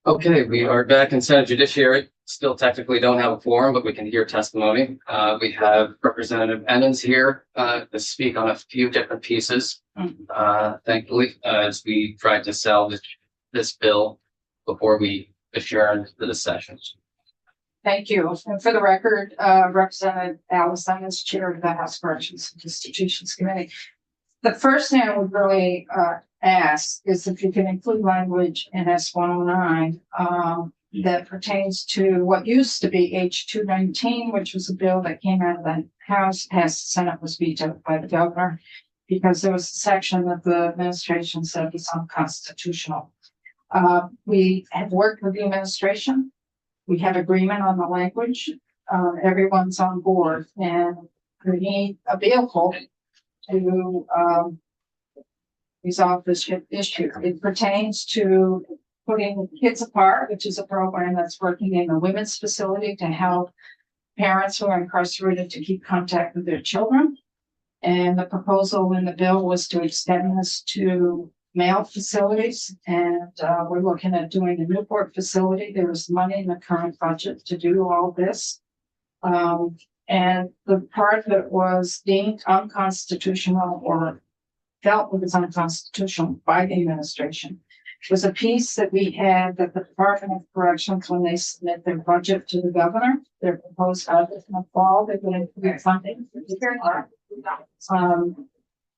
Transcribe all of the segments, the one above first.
Okay, we are back in Senate Judiciary. Still technically don't have a forum, but we can hear testimony. We have Representative Emmons here to speak on a few different pieces. Thankfully, as we tried to salvage this bill before we adjourned the session. Thank you. And for the record, Representative Allison is chair of the House Corrections and Institutions Committee. The first thing I would really ask is if you can include language in S109 that pertains to what used to be H219, which was a bill that came out of the House, passed the Senate, was vetoed by the governor because there was a section that the administration said was unconstitutional. We have worked with the administration. We have agreement on the language. Everyone's on board, and we need a vehicle to resolve this issue. It pertains to putting Kids Apart, which is a program that's working in a women's facility to help parents who are incarcerated to keep contact with their children. And the proposal in the bill was to extend this to male facilities, and we're looking at doing a Newport facility. There was money in the current budget to do all this. And the part that was deemed unconstitutional or felt it was unconstitutional by the administration was a piece that we had that the Department of Corrections, when they submit their budget to the governor, their proposed budget in the fall, they're going to include funding.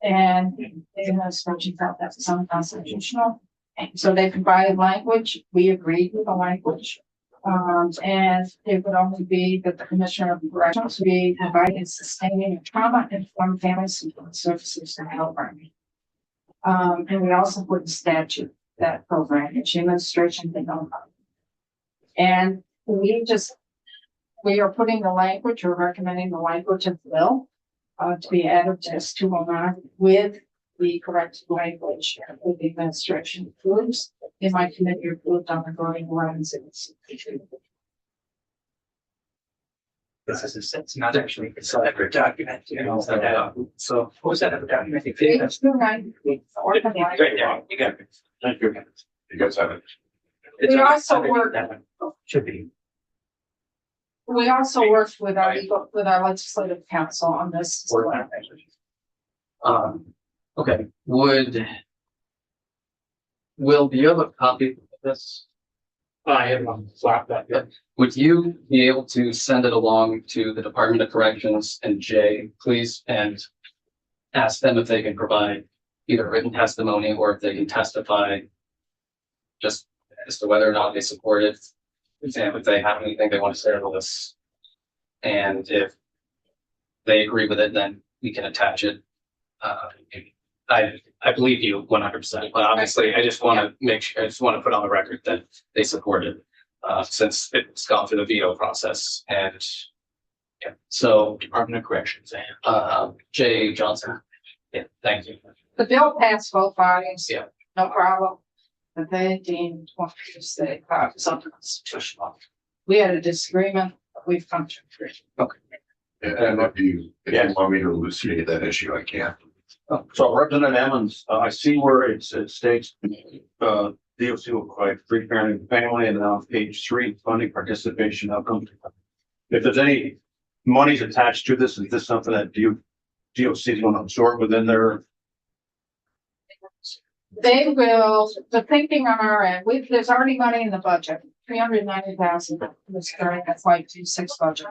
And the administration felt that was unconstitutional. And so they provided language. We agreed with the language. And it would only be that the Commissioner of Corrections would be providing sustaining trauma-informed family support services to help her. And we also put in statute that program, which the administration did not know. And we are putting the language, or recommending the language of the bill to be added to S209 with the correct language with the administration approves. In my committee approved on the voting lines. It's not actually a separate document, you know. So what was that other document? It's 290. Right there, you got it. Thank you. You guys have it. We also work. Should be. We also worked with our legislative council on this. Okay, Will, do you have a copy of this? I have one slap that. Yeah. Would you be able to send it along to the Department of Corrections and Jay, please, and ask them if they can provide either written testimony or if they can testify just as to whether or not they support it, and if they have anything they want to say on this. And if they agree with it, then we can attach it. I believe you 100%, but obviously I just want to make sure, I just want to put on the record that they support it, since it's gone through the veto process. And yeah, so Department of Corrections, Jay Johnson. Yeah, thank you. The bill passed both bodies. Yeah. No problem. But they deemed what you say it was unconstitutional. We had a disagreement, but we've come to agreement. Okay. And if you want me to elucidate that issue, I can. So Representative Emmons, I see where it states, DOC will provide free parenting and family, and then on page 3, funding participation outcomes. If there's any monies attached to this, is this something that DOC is going to absorb within their? They will, the thinking on our end, there's already money in the budget, 390,000 was during the FY26 budget.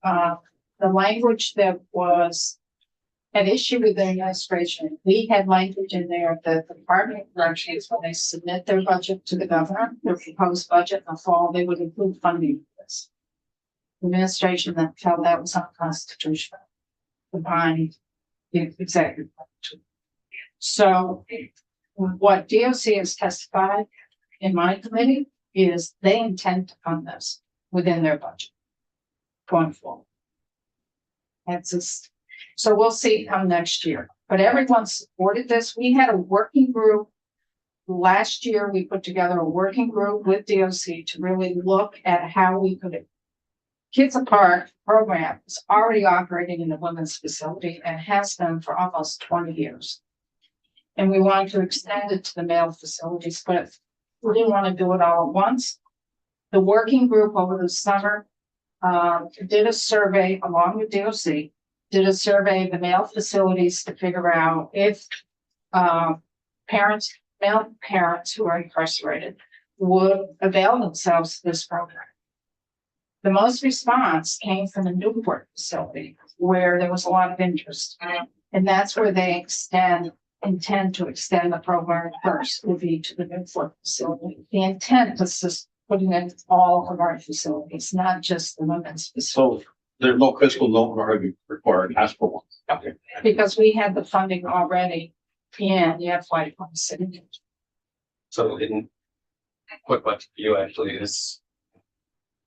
The language that was an issue with the administration, we had language in there that the Department of Corrections, when they submit their budget to the governor, their proposed budget in the fall, they would include funding for this. The administration then felt that was unconstitutional to bind the executive branch. So what DOC has testified in my committee is they intend to fund this within their budget going forward. That's just, so we'll see come next year, but everyone supported this. We had a working group last year. We put together a working group with DOC to really look at how we could. Kids Apart program is already operating in the women's facility and has been for almost 20 years. And we want to extend it to the male facilities, but We didn't want to do it all at once. The working group over the summer did a survey along with DOC, did a survey of the male facilities to figure out if male parents who are incarcerated would avail themselves of this program. The most response came from the Newport facility, where there was a lot of interest. And that's where they intend to extend the program first, would be to the Newport facility. The intent is just putting in all of our facilities, not just the women's facility. So there's no fiscal note nor required, ask for one. Okay. Because we had the funding already in the FY 26. So in quick question for you actually is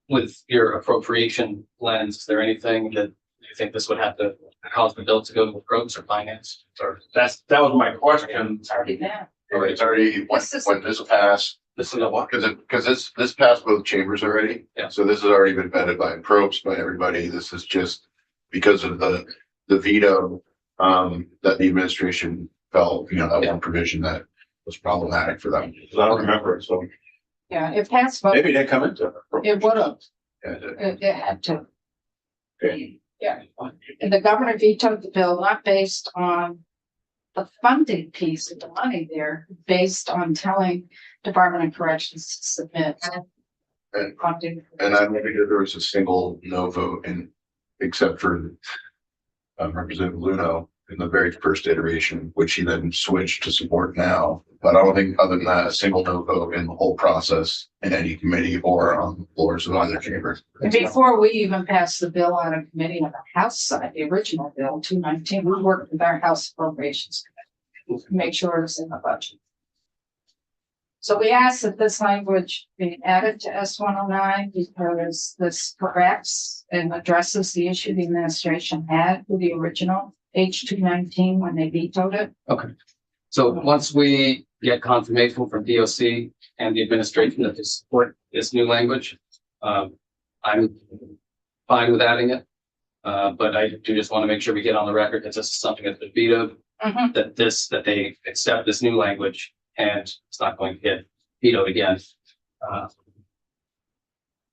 with your appropriation lens, is there anything that you think this would have to cause the bill to go to approach or finance? Or That was my question. It's already there. It's already, when this passed, This is a what? because this passed both chambers already. Yeah. So this has already been vetted by probes, by everybody. This is just because of the veto, that the administration felt, that one provision that was problematic for them. I don't remember it, so Yeah, it passed, but maybe they come into it. it would have, Yeah, it had to. Okay. Yeah, and the governor vetoed the bill, not based on the funding piece of the money there, based on telling Department of Corrections to submit And- funding. And I don't think that there was a single no vote except for Representative Luno in the very first iteration, which he then switched to support now. But I don't think other than that, a single no vote in the whole process in any committee or on the floors of either chamber. And before we even passed the bill out of committee on the House side, the original bill, 219, we worked with our House Appropriations Committee to make sure it was in the budget. So we asked that this language be added to S-109 because this corrects and addresses the issue the administration had with the original H-219 when they vetoed it. Okay. So once we get confirmation from DOC and the administration that they support this new language, I'm fine with adding it. But I do just want to make sure we get on the record that this is something that's been vetoed, Mhm. that they accept this new language and it's not going to get vetoed again.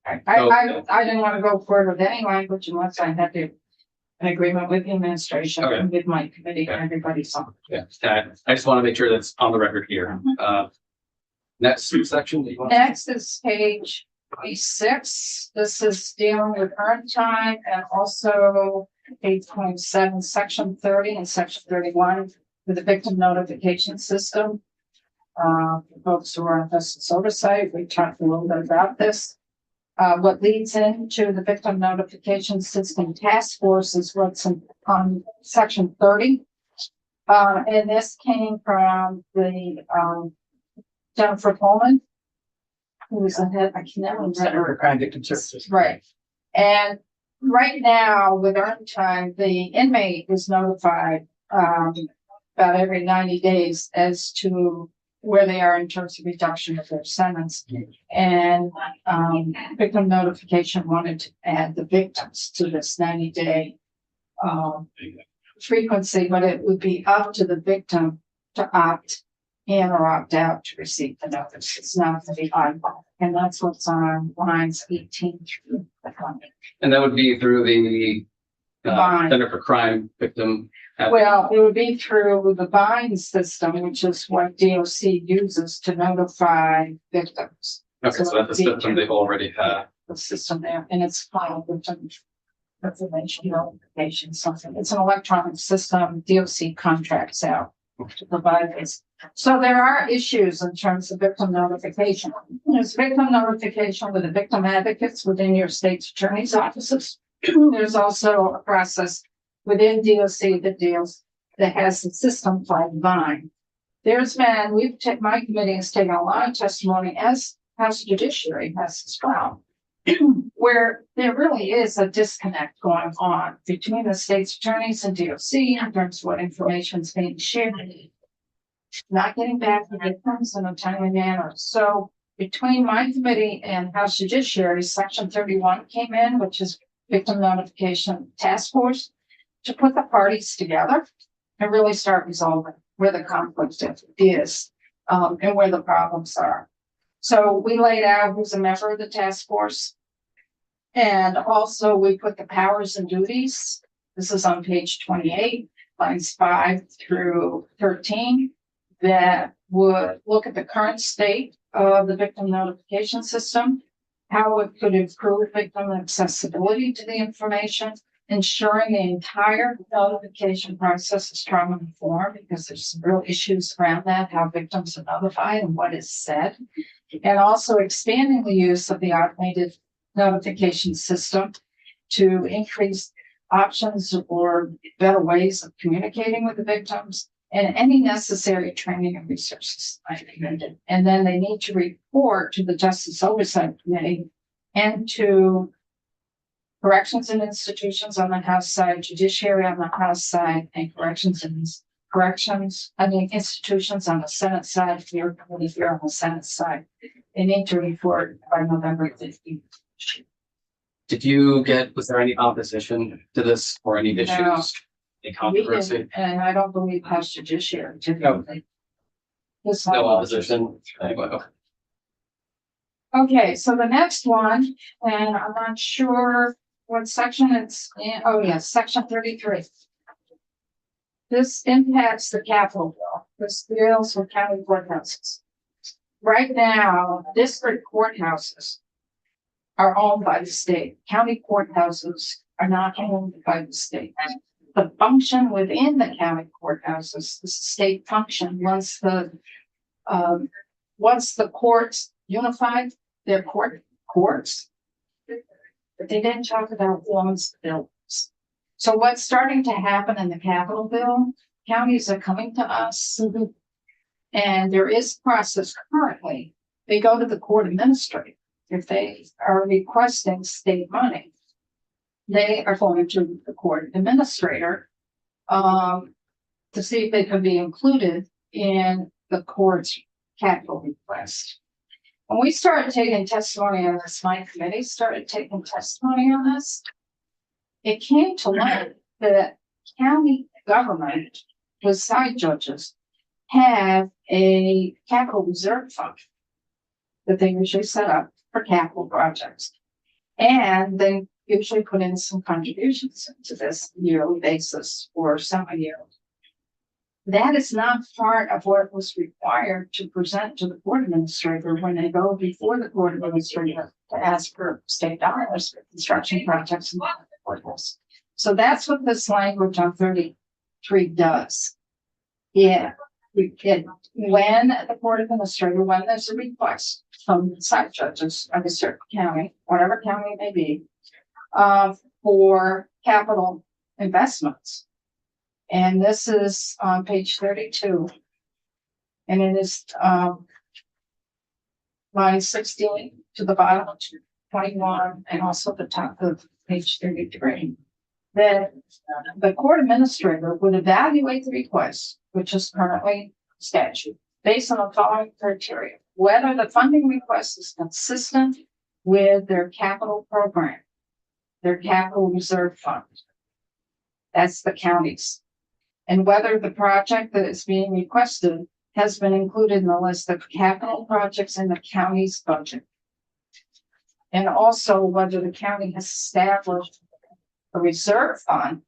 I didn't want to go forward with any language unless I had an agreement with the administration Okay. and with my committee and everybody's on. Yeah, I just want to make sure that's on the record here. Next section. that you want- Next is page 26. This is dealing with earned time and also 8.7, section 30 and section 31 with the victim notification system. Folks who are on justice oversight, we talked a little bit about this. What leads into the victim notification system task force is what's on section 30. And this came from the Jennifer Coleman, who was the head, I can't remember. Center for Crime Victim Services. Right. And right now with earned time, the inmate is notified about every 90 days as to where they are in terms of reduction of their sentence. And victim notification wanted to add the victims to this 90-day frequency, but it would be up to the victim to opt in or opt out to receive the notice. It's not to be on, and that's what's on lines 18 through 20. And that would be through the Fine. Center for Crime Victim. Well, it would be through the bind system, which is what DOC uses to notify victims. Okay, so that's the system they've already had. The system there, and it's filed victim information notification, something. It's an electronic system. DOC contracts out to provide this. So there are issues in terms of victim notification. There's victim notification with the victim advocates within your state's attorney's offices. There's also a process within DOC that has a system called Vine. There's been, my committee has taken a lot of testimony, as House Judiciary has as well, where there really is a disconnect going on between the state's attorneys and DOC in terms of what information is being shared. Not getting back to victims in a timely manner. So between my committee and House Judiciary, section 31 came in, which is victim notification task force, to put the parties together and really start resolving where the conflict is, and where the problems are. So we laid out who's a member of the task force. And also we put the powers and duties. This is on page 28, lines 5 through 13, that would look at the current state of the victim notification system, how it could improve victim accessibility to the information, ensuring the entire notification process is trauma informed, because there's some real issues around that, how victims are notified and what is said, and also expanding the use of the automated notification system to increase options or better ways of communicating with the victims, and any necessary training and resources recommended. And then they need to report to the Justice Oversight Committee and to corrections and institutions on the House side, judiciary on the House side, and institutions on the Senate side, your committee here on the Senate side. They need to report by November 15th. Was there any opposition to this or any No. issues? Any We controversy? didn't, and I don't believe House Judiciary did. No. This No one- opposition? Anyway, okay. Okay, so the next one, and I'm not sure what section it's in. Oh, yes, section 33. This impacts the capital bill. This deals with county courthouses. Right now, district courthouses are owned by the state. County courthouses are not owned by the state. The function within the county courthouses, the state function, once the courts unified their courts, but they didn't talk about who owns the buildings. So what's starting to happen in the capital bill, counties are coming to us, and there is process currently. They go to the court administrator. If they are requesting state money, they are going to the court administrator to see if they could be included in the court's capital request. When we started taking testimony on this, my committee started taking testimony on this. It came to light that county government with side judges have a capital reserve fund that they usually set up for capital projects. And they usually put in some contributions to this yearly basis or semi-yearly. That is not part of what was required to present to the court administrator when they go before the court administrator to ask for state dollars for construction projects and courthouse. So that's what this language on 33 does. Yeah, when the court administrator, when there's a request from the side judges of a certain county, whatever county it may be, for capital investments. And this is on page 32. And it is line 16 to the bottom of 21 and also the top of page 33. Then the court administrator would evaluate the request, which is currently statute, based on the following criteria: whether the funding request is consistent with their capital program, their capital reserve fund. That's the counties. And whether the project that is being requested has been included in the list of capital projects in the county's budget. And also whether the county has established a reserve fund,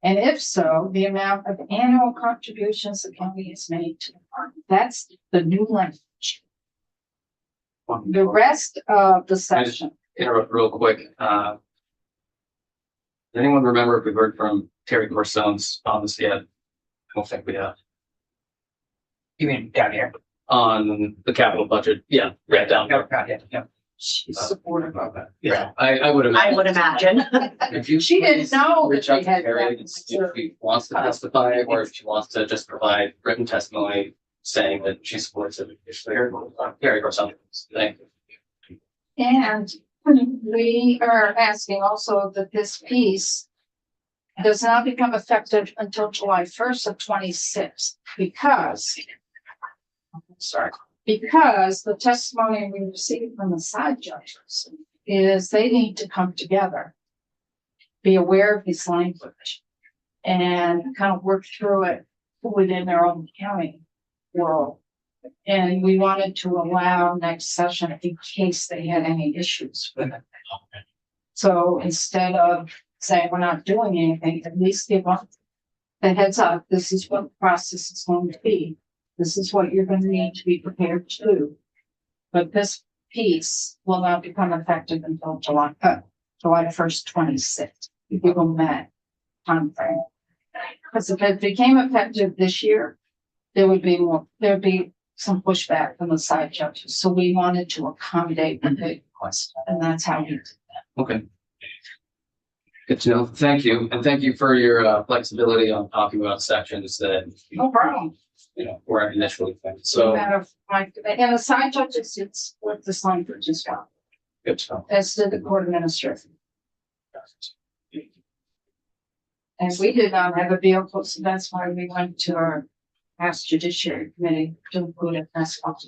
and if so, the amount of annual contributions the county has made to the fund. That's the new language. The rest of the section. Interrupt real quick. Does anyone remember if we heard from Terry Corsone's on this yet? I don't think we have. You mean down here? On the capital budget. Yeah, right down. No, not yet, no. She's supportive of it. Yeah, I would have. I would imagine. If you She didn't please know that reach out she to had Terry that and see if she wants to testify or if she wants to just provide written testimony saying that she supports it. Terry Corsone. Thank you. And we are asking also that this piece does not become effective until July 1st of 26, because the testimony we received from the side judges is they need to come together, be aware of this language, and kind of work through it within their own county world And we wanted to allow next session in case they had any issues with it. So instead of saying we're not doing anything, at least give up the heads up. This is what the process is going to be. This is what you're going to need to be prepared to do. But this piece will not become effective until July 1st, 26. You give them that time frame. Because if it became effective this year, there'd be some pushback from the side judges. So we wanted to accommodate what they requested, and that's how we did that. Okay. Good to know. Thank you. And thank you for your flexibility on talking about sections that, No problem. weren't initially thinking. So, So and the side judges, it's with the language as well, good to know. as did the court administrator. And we did not have a vehicle, so that's why we went to our past judiciary committee to include it as well.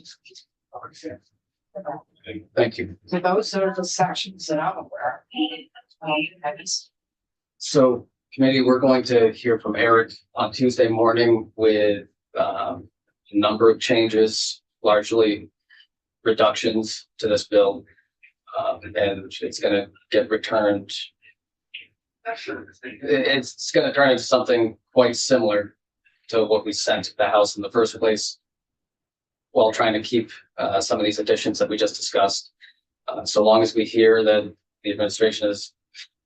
Thank you. So those are the sections that I'm aware of. So committee, we're going to hear from Eric on Tuesday morning with a number of changes, largely reductions to this bill. And it's going to get returned. It's going to turn into something quite similar to what we sent to the House in the first place, while trying to keep some of these additions that we just discussed. So long as we hear that the administration is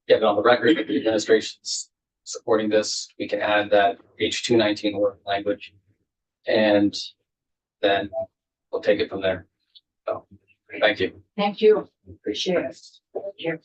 getting on the record, that the administration's supporting this, we can add that H219 word language, and then we'll take it from there. So, thank you. Thank you. Appreciate it. Thank you.